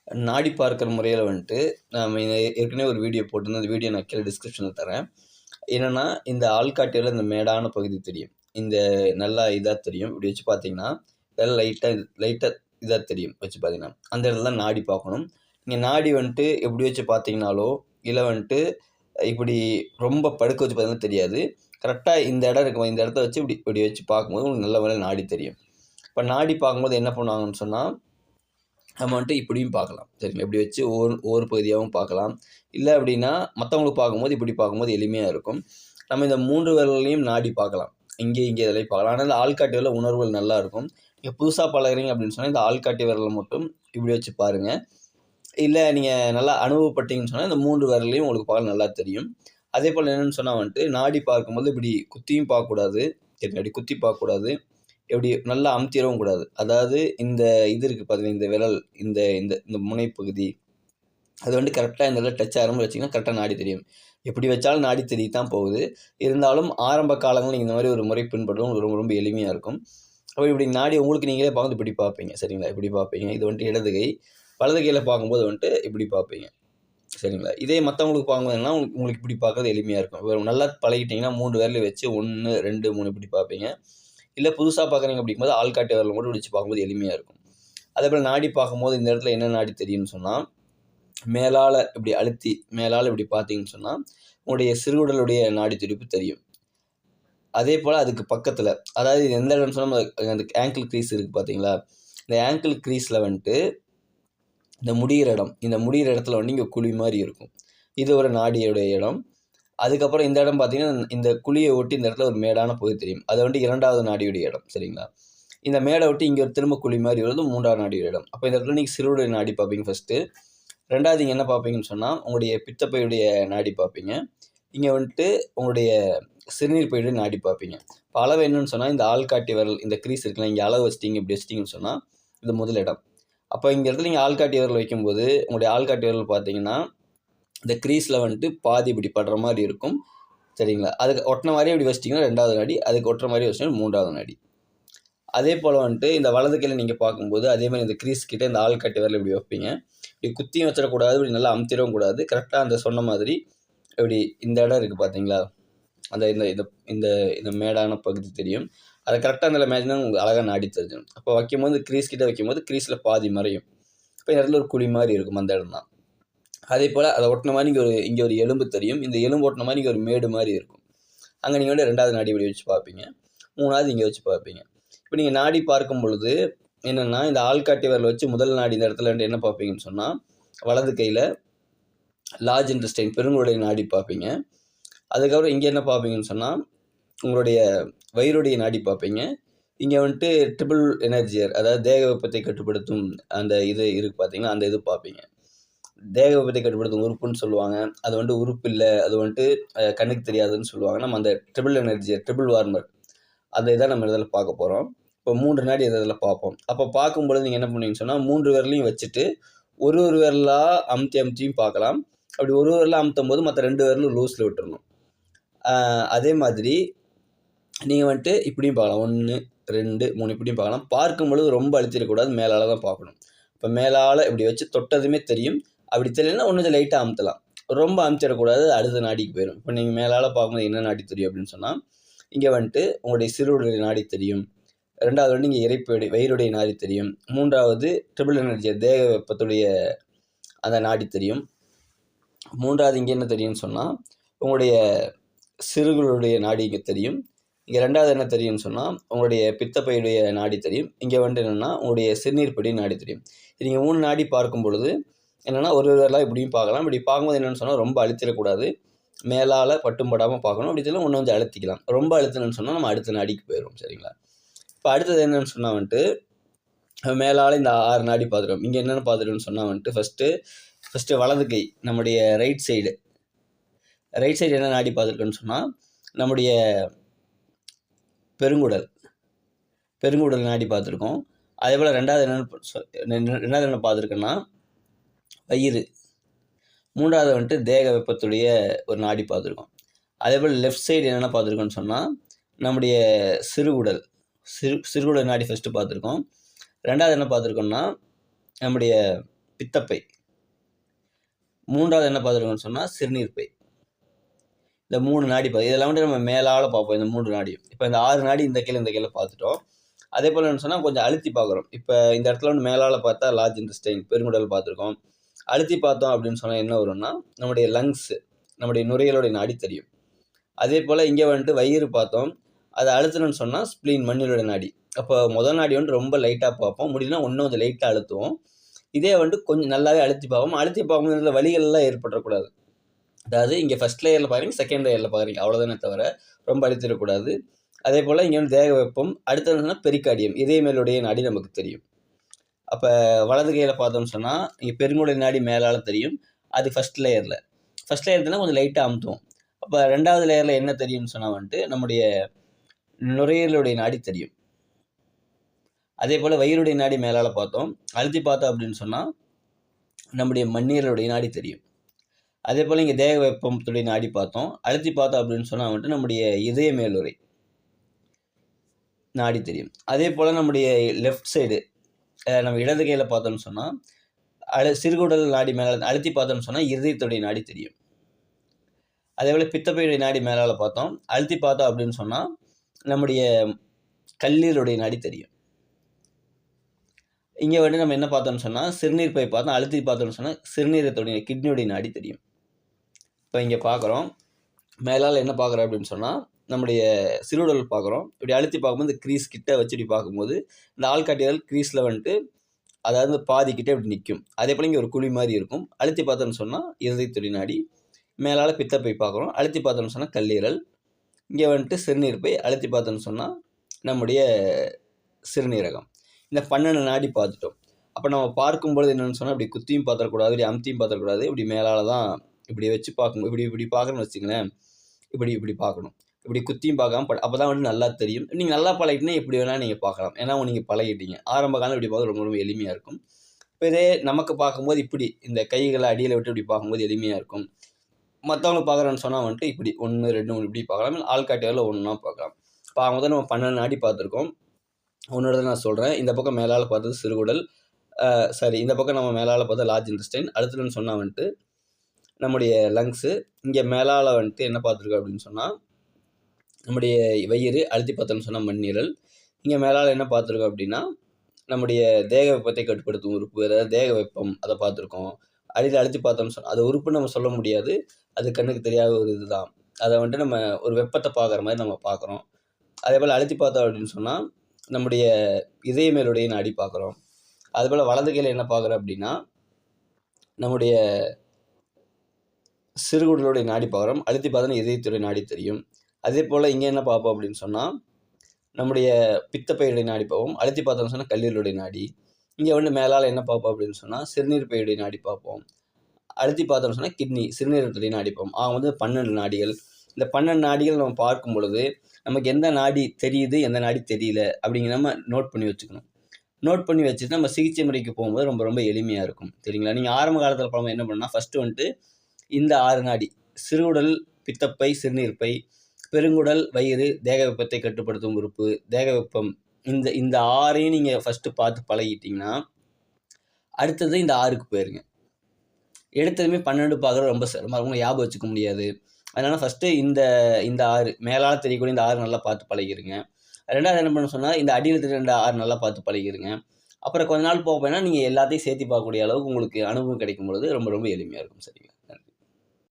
நாடி பார்க்குற முறையில வந்துட்டு, நாம ஏற்கனவே ஒரு வீடியோ போட்டிருந்தேன். அந்த வீடியோ நான் கீழ டிஸ்கிரிப்ஷன்ல தரேன். என்னன்னா, இந்த ஆள்காட்டி விரல் இந்த மேடான பகுதி தெரியும். இந்த நல்லா இதா தெரியும். இப்படி வச்சு பார்த்தீங்கன்னா, விரல் லைட்டா லைட்டா இதா தெரியும் வச்சு பார்த்தீங்கன்னா. அந்த இடத்துல தான் நாடி பார்க்கணும். நீங்க நாடி வந்துட்டு எப்படி வச்சு பார்த்தீங்கனாலோ, இல்ல வந்துட்டு இப்படி ரொம்ப படுக்க வச்சு பார்த்தீங்கன்னா தெரியாது. கரெக்ட்டா இந்த இடம் இருக்கு. இந்த இடத்த வச்சு இப்படி இப்படி வச்சு பார்க்கும்போது உங்களுக்கு நல்ல முறையில நாடி தெரியும். இப்ப நாடி பார்க்கும்போது என்ன பண்ணுவாங்கன்னு சொன்னா, நம்ம வந்துட்டு இப்படியும் பார்க்கலாம். சரிங்களா? இப்படி வச்சு ஒவ்வொரு பகுதியாவும் பார்க்கலாம். இல்ல அப்படின்னா, மத்தவங்களுக்கு பார்க்கும்போது இப்படி பார்க்கும்போது எளிமையா இருக்கும். நம்ம இந்த 3 விரல்களையும் நாடி பார்க்கலாம். இங்கே, இங்கே இதிலயும் பார்க்கலாம். ஆனா, இந்த ஆள்காட்டி விரல்ல உணர்வுகள் நல்லா இருக்கும். நீங்க புதுசா பழகுறீங்க அப்படின்னு சொன்னா, இந்த ஆள்காட்டி விரல மட்டும் இப்படி வச்சு பாருங்க. இல்ல நீங்க நல்லா அனுபவப்பட்டீங்கன்னு சொன்னா, இந்த 3 விரல்லயும் உங்களுக்கு பார்க்க நல்லா தெரியும். அதேபோல என்னன்னு சொன்னா வந்துட்டு, நாடி பார்க்கும்போது இப்படி குத்தியும் பார்க்கக்கூடாது. இப்படி குத்தி பார்க்கக்கூடாது. எப்படி நல்லா அமுத்திறவும் கூடாது. அதாவது இந்த இது இருக்கு பார்த்தீங்கன்னா, இந்த விரல் இந்த இந்த இந்த முனைப்பகுதி, அது வந்து கரெக்ட்டா இந்த இடத்துல டச் ஆகிற மாரி வச்சீங்கன்னா, கரெக்ட்டா நாடி தெரியும். எப்படி வச்சாலும் நாடி தெரிய தான் போகுது. இருந்தாலும் ஆரம்ப காலங்கள்ல நீங்க இந்த மாரி ஒரு முறை பின்பற்றுவது உங்களுக்கு ரொம்ப ரொம்ப எளிமையா இருக்கும். அப்ப இப்படி நாடி உங்களுக்கு நீங்களே பார்க்கும்போது இப்படி பார்ப்பீங்க. சரிங்களா? இப்படி பார்ப்பீங்க. இது வந்துட்டு இடது கை. வலது கையில பார்க்கும்போது வந்துட்டு இப்படி பார்ப்பீங்க. சரிங்களா? இதே மத்தவங்களுக்கு பார்க்கும்போது என்னன்னா, உங்களுக்கு இப்படி பார்க்கறது எளிமையா இருக்கும். நல்லா பழகிட்டீங்கன்னா 3 விரலையும் வச்சு 1, 2, 3 இப்படி பார்ப்பீங்க. இல்ல புதுசா பார்க்குறீங்க அப்படிங்கும்போது ஆள்காட்டி விரல மட்டும் பிடிச்சு பார்க்கும்போது எளிமையா இருக்கும். அதேபோல நாடி பார்க்கும்போது இந்த இடத்துல என்ன நாடி தெரியும்னு சொன்னா, மேலால இப்படி அழுத்தி மேலால இப்படி பார்த்தீங்கன்னு சொன்னா, உங்களுடைய சிறுகுடலுடைய நாடி துடிப்பு தெரியும். அதேபோல அதுக்கு பக்கத்துல, அதாவது இது எந்த இடம்னு சொன்னா அந்த ஆங்கிள் க்ரீஸ் இருக்கு பார்த்தீங்களா? இந்த ஆங்கிள் க்ரீஸ்ல வந்துட்டு இந்த முடியிற இடம். இந்த முடியிற இடத்துல வந்து இங்க குழி மாரி இருக்கும். இது ஒரு நாடியுடைய இடம். அதுக்கப்புறம் இந்த இடம் பார்த்தீங்கன்னா, இந்த குழிய ஒட்டி இந்த இடத்துல ஒரு மேடான பகுதி தெரியும். அது வந்து 2வது நாடியுடைய இடம். சரிங்களா? இந்த மேட விட்டு இங்க ஒரு திரும்ப குழி மாரி வருது 3வது நாடியுடைய இடம். அப்ப இந்த இடத்துல நீங்க சிறுகுடல் நாடி பார்ப்பீங்க ஃபர்ஸ்ட்டு. 2வது நீங்க என்ன பார்ப்பீங்கன்னு சொன்னா, உங்களுடைய பித்தப்பையுடைய நாடி பார்ப்பீங்க. இங்க வந்துட்டு உங்களுடைய சிறுநீர் பையுடைய நாடி பார்ப்பீங்க. இப்ப அளவு என்னன்னு சொன்னா, இந்த ஆள்காட்டி விரல் இந்த க்ரீஸ் இருக்குல்ல, இங்க அளவு வச்சுட்டீங்க, இப்படி வச்சுட்டீங்கன்னு சொன்னா, இது முதல் இடம். அப்ப இந்த இடத்துல நீங்க ஆள்காட்டி விரல் வைக்கும்போது, உங்களுடைய ஆள்காட்டி விரல் பார்த்தீங்கன்னா, இந்த க்ரீஸ்ல வந்துட்டு பாதி இப்படி படுற மாரி இருக்கும். சரிங்களா? அதுக்கு ஒட்டுன மாரியே இப்படி வச்சுட்டீங்கன்னா 2வது நாடி, அதுக்கு ஒட்டுற மாரி வச்சுட்டீங்கன்னா 3வது நாடி. அதேபோல வந்துட்டு இந்த வலது கையில நீங்க பார்க்கும்போது, அதே மாரி இந்த க்ரீஸ் கிட்ட இந்த ஆள்காட்டி விரல இப்படி வைப்பீங்க. இப்படி குத்தியும் வச்சிடக்கூடாது, இப்படி நல்லா அமுத்திறவும் கூடாது. கரெக்ட்டா அந்த சொன்ன மாதிரி இப்படி இந்த இடம் இருக்கு பார்த்தீங்களா? அந்த இந்த இந்த இந்த இந்த மேடான பகுதி தெரியும். அத கரெக்ட்டா அந்த மேட்ச்னா உங்களுக்கு அழகா நாடி தெரிஞ்சிரும். அப்போ வைக்கும்போது க்ரீஸ் கிட்ட வைக்கும்போது க்ரீஸ்ல பாதி மறையும். இப்ப இந்த இடத்துல ஒரு குழி மாரி இருக்கும் அந்த இடம் தான். அதேபோல அத ஒட்டுன மாரி இங்க ஒரு எலும்பு தெரியும். இந்த எலும்பு ஒட்டுன மாரி இங்க ஒரு மேடு மாரி இருக்கும். அங்க நீங்க வந்து 2வது நாடி இப்படி வச்சு பார்ப்பீங்க. 3வது இங்க வச்சு பார்ப்பீங்க. இப்ப நீங்க நாடி பார்க்கும் பொழுது என்னன்னா, இந்த ஆள்காட்டி விரல வச்சு முதல் நாடி இந்த இடத்துல வந்து என்ன பார்ப்பீங்கன்னு சொன்னா, வலது கையில லார்ஜ் இன்டெஸ்டைன் பெருங்குடலை நாடி பார்ப்பீங்க. அதுக்கப்புறம் இங்க என்ன பார்ப்பீங்கன்னு சொன்னா, உங்களுடைய வயிறுடைய நாடி பார்ப்பீங்க. இங்க வந்துட்டு ட்ரிபிள் எனர்ஜியர் அதாவது தேக வெப்பத்தை கட்டுப்படுத்தும் அந்த இது இருக்கு பார்த்தீங்களா, அந்த இது பார்ப்பீங்க. தேக வெப்பத்தை கட்டுப்படுத்தும் உறுப்புன்னு சொல்லுவாங்க. அது வந்துட்டு உறுப்பு இல்ல. அது வந்துட்டு கண்ணுக்கு தெரியாதுன்னு சொல்லுவாங்க. நம்ம அந்த ட்ரிபிள் எனர்ஜியர், ட்ரிபிள் வார்மர் அந்த இத நம்ம இதில பார்க்க போறோம். இப்போ 3 நாடி இதில பார்ப்போம். அப்போ பார்க்கும்பொழுது நீங்க என்ன பண்ணுவீங்கன்னு சொன்னா, 3 விரலையும் வச்சுட்டு, ஒரு ஒரு விரலா அமுத்தியும் பார்க்கலாம். அப்படி ஒரு விரலா அமுத்தும்போது மத்த 2 விரலும் லூஸ்ல விட்டுறணும். அதே மாதிரி நீங்க வந்துட்டு இப்படியும் பார்க்கலாம். 1, 2, 3 இப்படியும் பார்க்கலாம். பார்க்கும்பொழுது ரொம்ப அழுத்திறக்கூடாது. மேலால தான் பார்க்கணும். இப்ப மேலால இப்படி வச்சு தொட்டதுமே தெரியும். அப்படி தெரியலன்னா இன்னும் கொஞ்சம் லைட்டா அமுத்தலாம். ரொம்ப அமுத்திறக்கூடாது. அடுத்த நாடிக்கு போயிரும். இப்ப நீங்க மேலால பார்க்கும்போது என்ன நாடி தெரியும் அப்படின்னு சொன்னா, இங்க வந்துட்டு உங்களுடைய சிறுகுடல் நாடி தெரியும். 2வது வந்து இங்க இரைப்பையுடைய வயிறுடைய நாடி தெரியும். 3வது ட்ரிபிள் எனர்ஜி தேக வெப்பத்துடைய அந்த நாடி தெரியும். 3வது இங்க என்ன தெரியும்னு சொன்னா, உங்களுடைய சிறுகுடலுடைய நாடி இங்க தெரியும். இங்க 2வது என்ன தெரியும்னு சொன்னா, உங்களுடைய பித்தப்பையுடைய நாடி தெரியும். இங்க வந்துட்டு என்னன்னா, உங்களுடைய சிறுநீர் பை நாடி தெரியும். நீங்க 3 நாடி பார்க்கும் பொழுது என்னன்னா, ஒரு விரலா இப்படியும் பார்க்கலாம். இப்படி பார்க்கும்போது என்னன்னு சொன்னா, ரொம்ப அழுத்திறக்கூடாது. மேலால பட்டும் படாம பார்க்கணும். அப்படி இல்லன்னா இன்னும் கொஞ்சம் அழுத்திக்கலாம். ரொம்ப அழுத்துனோம்னு சொன்னா, நம்ம அடுத்த நாடிக்கு போயிருவோம். சரிங்களா? இப்ப அடுத்தது என்னன்னு சொன்னா வந்துட்டு, மேலால இந்த 6 நாடி பார்த்துட்டோம். இங்க என்னன்னு பார்த்துட்டோம்னு சொன்னா வந்துட்டு, ஃபர்ஸ்ட்டு வலது கை நம்முடைய ரைட் சைடு என்ன நாடி பார்த்துருக்கோம்னு சொன்னா, நம்முடைய பெருங்குடல் நாடி பார்த்துருக்கோம். அதேபோல 2வது என்ன பார்த்துருக்கோன்னா, வயிறு. 3வது வந்துட்டு தேக வெப்பத்துடைய ஒரு நாடி பார்த்துருக்கோம். அதேபோல லெஃப்ட் சைடு என்னென்ன பார்த்துருக்கோம்னு சொன்னா, நம்முடைய சிறுகுடல் நாடி ஃபர்ஸ்ட்டு பார்த்துருக்கோம். 2வது என்ன பார்த்துருக்கோம்னா, நம்முடைய பித்தப்பை. 3வது என்ன பார்த்துருக்கோம்னு சொன்னால் சிறுநீர்ப்பை. இந்த 3 நாடி இதெல்லாம் வந்து நம்ம மேலால பார்ப்போம் இந்த 3 நாடியும். இப்போ இந்த 6 நாடி இந்த கீழே பார்த்துட்டோம். அதே போல் என்ன சொன்னால் கொஞ்சம் அழுத்தி பார்க்குறோம். இப்போ இந்த இடத்துல வந்து மேலால் பார்த்தா லார்ஜ் இன்டெஸ்டைன் பெருங்குடல் பார்த்துருக்கோம். அழுத்தி பார்த்தோம் அப்படின்னு சொன்னால் என்ன வரும்னா நம்முடைய லங்ஸு, நம்முடைய நுரையீரலுடைய நாடி தெரியும். அதே போல் இங்கே வந்துட்டு வயிறு பார்த்தோம். அதை அழுத்தணும்னு சொன்னால் ஸ்ப்ளீன் மண்ணீரலுடைய நாடி. அப்போ முதல் நாடி வந்து ரொம்ப லைட்டாக பார்ப்போம். முடியும்னா இன்னும் கொஞ்சம் லைட்டாக அழுத்துவோம். இதே வந்துட்டு கொஞ்சம் நல்லாவே அழுத்தி பார்ப்போம். அழுத்தி பார்க்கும்போது இதில் வலிகள்லாம் ஏற்படக்கூடாது. அதாவது இங்கே ஃபஸ்ட் லேயரில் பார்க்குறீங்க, செகண்ட் லேயரில் பார்க்குறீங்க, அவ்வளோதானே தவிர ரொம்ப அழுத்திடக்கூடாது. அதே போல் இங்கே வந்து தேக வெப்பம், அடுத்ததுன்னா பெரிகார்டியம், இதய மேலுடைய நாடி நமக்கு தெரியும். அப்போ வலது கையில் பார்த்தோம்னு சொன்னால் இங்கே பெருங்குடல் நாடி மேலால் தெரியும். அது ஃபஸ்ட் லேயரில். ஃபஸ்ட் லேயர்னா கொஞ்சம் லைட்டாக அமுத்துவோம். அப்போ 2வது லேயரில் என்ன தெரியும்னு சொன்னால் வந்துட்டு நம்முடைய நுரையீரலுடைய நாடி தெரியும். அதே போல் வயிறுடைய நாடி மேலால் பார்த்தோம். அழுத்தி பார்த்தோம் அப்படின்னு சொன்னால் நம்முடைய மண்ணீரலுடைய நாடி தெரியும். அதே போல் இங்கே தேக வெப்பத்துடைய நாடி பார்த்தோம். அழுத்தி பார்த்தோம் அப்படின்னு சொன்னால் வந்துட்டு நம்முடைய இதய மேலுறை நாடி தெரியும். அதே போல் நம்முடைய லெஃப்ட் சைடு நம்ம இடது கையில் பார்த்தோம்னு சொன்னால் சிறுகுடல் நாடி மேலே அழுத்தி பார்த்தோம்னு சொன்னால் இதயத்துடைய நாடி தெரியும். அதே போல் பித்தப்பையுடைய நாடி மேலால் பார்த்தோம். அழுத்தி பார்த்தோம் அப்படின்னு சொன்னால் நம்முடைய கல்லீரலுடைய நாடி தெரியும். இங்கே வந்து நம்ம என்ன பார்த்தோம்னு சொன்னால் சிறுநீர்ப்பை பார்த்தோம். அழுத்தி பார்த்தோம்னு சொன்னால் சிறுநீரத்துடைய கிட்னியுடைய நாடி தெரியும். இப்போ இங்கே பார்க்குறோம், மேலால் என்ன பார்க்குறோம் அப்படின்னு சொன்னால் நம்முடைய சிறுகுடல் பார்க்குறோம். இப்படி அழுத்தி பார்க்கும்போது இந்த க்ரீஸ் கிட்ட வச்சு இப்படி பார்க்கும்போது இந்த ஆள்காட்டியால் க்ரீஸில் வந்துட்டு அதாவது பாதிக்கிட்டே இப்படி நிற்கும். அதே போல் இங்கே ஒரு குழி மாதிரி இருக்கும். அழுத்தி பார்த்தோம்னு சொன்னால் இருதயத்துடைய நாடி, மேலால் பித்தப்பை பார்க்குறோம். அழுத்தி பார்த்தோம்னு சொன்னால் கல்லீரல், இங்கே வந்துட்டு சிறுநீர்ப்பை, அழுத்தி பார்த்தோம்னு சொன்னால் நம்முடைய சிறுநீரகம். இந்த 12 நாடி பார்த்துட்டோம். அப்போ நம்ம பார்க்கும்பொழுது என்னென்னு சொன்னால் இப்படி குத்தியும் பார்த்துடக்கூடாது, இப்படி அமுத்தியும் பார்த்துடக்கூடாது. இப்படி மேலால் தான் இப்படி வச்சு பார்க்கணும். இப்படி பார்க்கணும்னு வச்சுங்களேன், இப்படி பார்க்கணும். இப்படி குத்தியும் பார்க்காம அப்போ தான் வந்து நல்லா தெரியும். நீங்கள் நல்லா பழகிட்டீங்கன்னா எப்படி வேணால் நீங்கள் பார்க்கலாம். ஏன்னா நீங்கள் பழகிட்டீங்க. ஆரம்ப காலம் இப்படி பார்க்க ரொம்ப ரொம்ப எளிமையாக இருக்கும். இப்போ இதே நமக்கு பார்க்கும்போது இப்படி இந்த கைகளை அடியில் விட்டு இப்படி பார்க்கும்போது எளிமையாக இருக்கும். மற்றவங்க பார்க்குறேன்னு சொன்னால் வந்துட்டு இப்படி 1, 2, 3 இப்படி பார்க்கலாம். ஆள்காட்டியால் ஒன்றா பார்க்கலாம். இப்போ முதல்ல நம்ம 12 நாடி பார்த்துருக்கோம். ஒன்னோட நான் சொல்கிறேன். இந்த பக்கம் மேலால் பார்த்தது சிறுகுடல், இந்த பக்கம் நம்ம மேலால் பார்த்தா லார்ஜ் இன்டெஸ்டைன். அடுத்ததுன்னு சொன்னால் வந்துட்டு நம்முடைய லங்ஸு. இங்கே மேலால் வந்துட்டு என்ன பார்த்துருக்கோம் அப்படின்னு சொன்னால் நம்முடைய வயிறு, அழுத்தி பார்த்தோம்னு சொன்னால் மண்ணீரல். இங்கே மேலால் என்ன பார்த்துருக்கோம் அப்படின்னா நம்முடைய தேக வெப்பத்தை கட்டுப்படுத்தும் உறுப்பு, அதாவது தேக வெப்பம், அதை பார்த்துருக்கோம். அடியில் அழுத்தி பார்த்தோம்னு சொன்னால் அது உறுப்புன்னு நம்ம சொல்ல முடியாது, அது கண்ணுக்கு தெரியாத ஒரு இதுதான். அதை வந்துட்டு நம்ம ஒரு வெப்பத்தை பார்க்குற மாதிரி நம்ம பார்க்குறோம். அதே போல் அழுத்தி பார்த்தோம் அப்படின்னு சொன்னால் நம்முடைய இதய மேலுடைய நாடி பார்க்குறோம். அதுபோல் வலது கையில் என்ன பார்க்குறோம் அப்படின்னா நம்முடைய சிறுகுடலுடைய நாடி பார்க்குறோம். அழுத்தி பார்த்தோன்னா இதயத்துடைய நாடி தெரியும். அதே போல் இங்கே என்ன பார்ப்போம் அப்படின்னு சொன்னால் நம்முடைய பித்தப்பையுடைய நாடி பார்ப்போம். அழுத்தி பார்த்தோம்னு சொன்னால் கல்லீரலுடைய நாடி. இங்கே வந்து மேலால் என்ன பார்ப்போம் அப்படின்னு சொன்னால் சிறுநீர்ப்பையுடைய நாடி பார்ப்போம். அழுத்தி பார்த்தோம்னு சொன்னால் கிட்னி, சிறுநீரகத்துடைய நாடி பார்ப்போம். வந்து 12 நாடிகள். இந்த 12 நாடிகள் நம்ம பார்க்கும் பொழுது நமக்கு எந்த நாடி தெரியுது, எந்த நாடி தெரியல அப்படிங்கிற நம்ம நோட் பண்ணி வச்சுக்கணும். நோட் பண்ணி வச்சுட்டு நம்ம சிகிச்சை முறைக்கு போகும்போது ரொம்ப ரொம்ப எளிமையாக இருக்கும். சரிங்களா? நீங்கள் ஆரம்ப காலத்தில் போகும்போது என்ன பண்ணால் ஃபஸ்ட்டு வந்துட்டு இந்த 6 நாடி சிறுகுடல், பித்தப்பை, சிறுநீர்ப்பை, பெருங்குடல், வயிறு, தேக வெப்பத்தை கட்டுப்படுத்தும் உறுப்பு, தேக வெப்பம், இந்த 6ஐயும் நீங்கள் ஃபஸ்ட்டு பார்த்து பழகிட்டிங்கன்னா அடுத்தது இந்த 6க்கு போயிருங்க. எடுத்ததுமே 12 பார்க்குறது ரொம்ப சிரமம், அவங்க ஞாபகம் வச்சுக்க முடியாது. அதனால் ஃபஸ்ட்டு இந்த 6 மேலால் தெரியக்கூடிய இந்த 6 நல்லா பார்த்து பழகிருங்க. 2வது என்ன பண்ண சொன்னால் இந்த அடியில் தெரிய 6 நல்லா பார்த்து பழகிருங்க. அப்புறம் கொஞ்ச நாள் போக போனால் நீங்கள் எல்லாத்தையும் சேர்த்து பார்க்கக்கூடிய அளவுக்கு உங்களுக்கு அனுபவம் கிடைக்கும் பொழுது ரொம்ப ரொம்ப எளிமையாக இருக்கும். சரிங்களா?